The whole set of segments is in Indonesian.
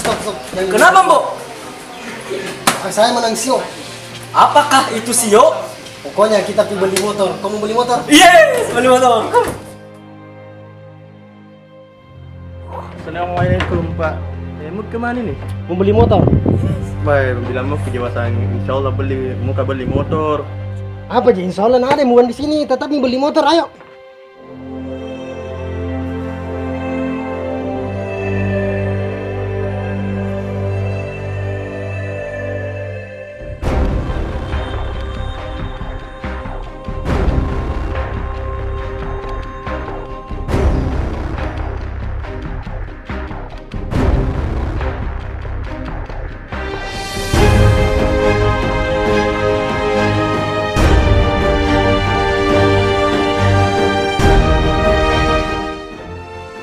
stop. Kenapa, Mbok? Saya menang sio. Apakah itu Sio? Pokoknya kita pergi beli motor. Kamu beli motor? Yes, beli motor. Assalamualaikum Pak. Mau kemana nih? Mau beli motor. Baik, bilang mau kejawasan. Insya Allah beli motor. Apa aja? Insya Allah ada bukan di sini. Tetap mau beli motor. Ayo.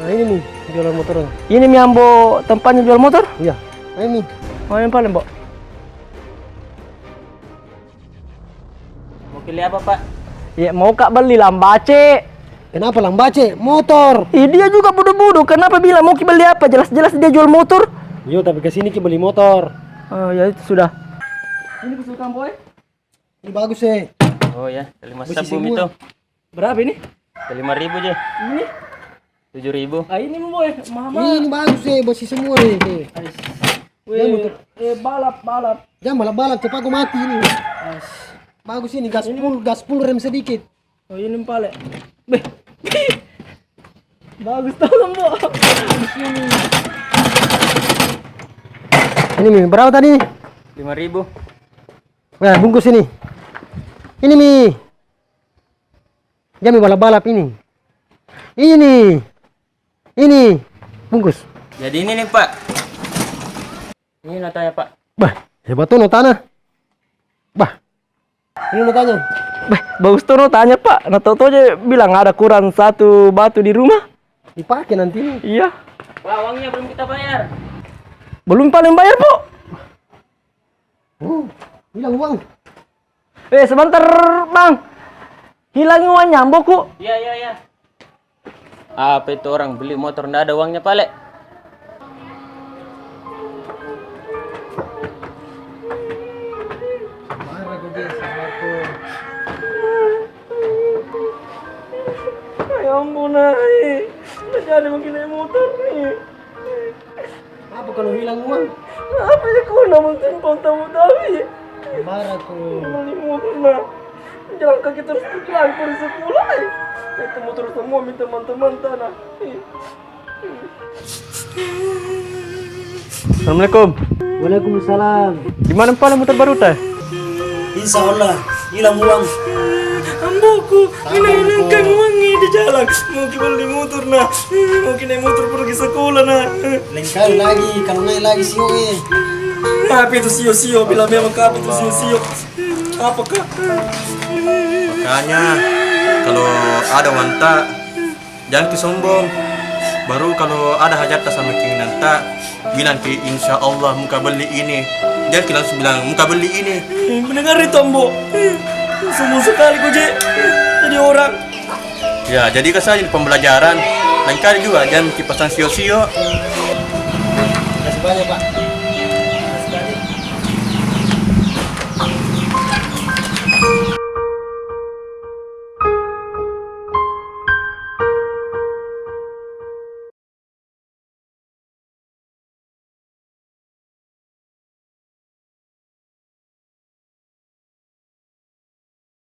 Nah ini nih jualan motornya. Ini mi ambo tempatnya jual motor? Iya. Nah ini. Oh, yang paling, Mbok. Mau pilih apa, Pak? Ya, mau Kak beli lambace. Kenapa lambace? Motor. Dia juga bodoh-bodoh. Kenapa bilang mau beli apa? Jelas-jelas dia jual motor. Yo tapi kesini kita beli motor. Oh, ya itu sudah. Ini kesukaan boy. Ini bagus sih. Oh ya, kelima Besi sabum semua. itu. Berapa ini? 5.000 aja. Ini. 7.000. Ah, ini boy. Mahal. Ini bagus sih, besi semua nih. Weh, balap. Jangan balap-balap, cepat aku mati ini. Bagus ini, gas full rem sedikit. Oh, ini pale. Beh. Bagus tolong, Mbok. Ini Mi, berapa tadi? 5.000. Nah, bungkus ini. Ini Mi. Jangan Mi balap-balap ini. Ini. Bungkus. Jadi ini nih, Pak. Ini notanya, Pak. Bah, hebat tuh notanya. Bah. Ini notanya. Beh, bagus tuh tanya, Pak. Nah, tahu aja bilang ada kurang satu batu di rumah. Dipakai nanti nih. Iya. Pak, uangnya belum kita bayar. Belum paling bayar, Bu. Hilang uang. Sebentar, Bang. Hilang uangnya, Mbokku. Iya. Apa itu orang beli motor nggak ada uangnya, Pale? Marah gue dia sama aku. Ya ampun, Nay. Jadi mungkin naik motor nih. Apa kalau hilang uang? Apa ya kau namun simpang tamu tapi Marah aku. beli motor nah. Jalan kaki terus pulang pergi sekolah. Itu motor semua minta teman-teman tanah. Assalamualaikum. Waalaikumsalam. Gimana Pak motor baru teh? Insya Allah hilang uang. Amboku, menangkan uangnya di jalan. Mau beli motor nah, mau naik motor pergi sekolah nah. Lain kali lagi, kalau naik lagi sio Apa itu sio-sio? Bila memang apa itu sio-sio? Apakah? Makanya kalau ada wanta jangan sombong. Baru kalau ada hajat sama keinginan tak bilang ke insya Allah muka beli ini. Jangan langsung bilang muka beli ini. Mendengar itu Ambo. Semua sekali kau jadi orang. Ya jadi kesaja pembelajaran. Lain kali juga jangan pasang sio-sio. Terima kasih banyak Pak.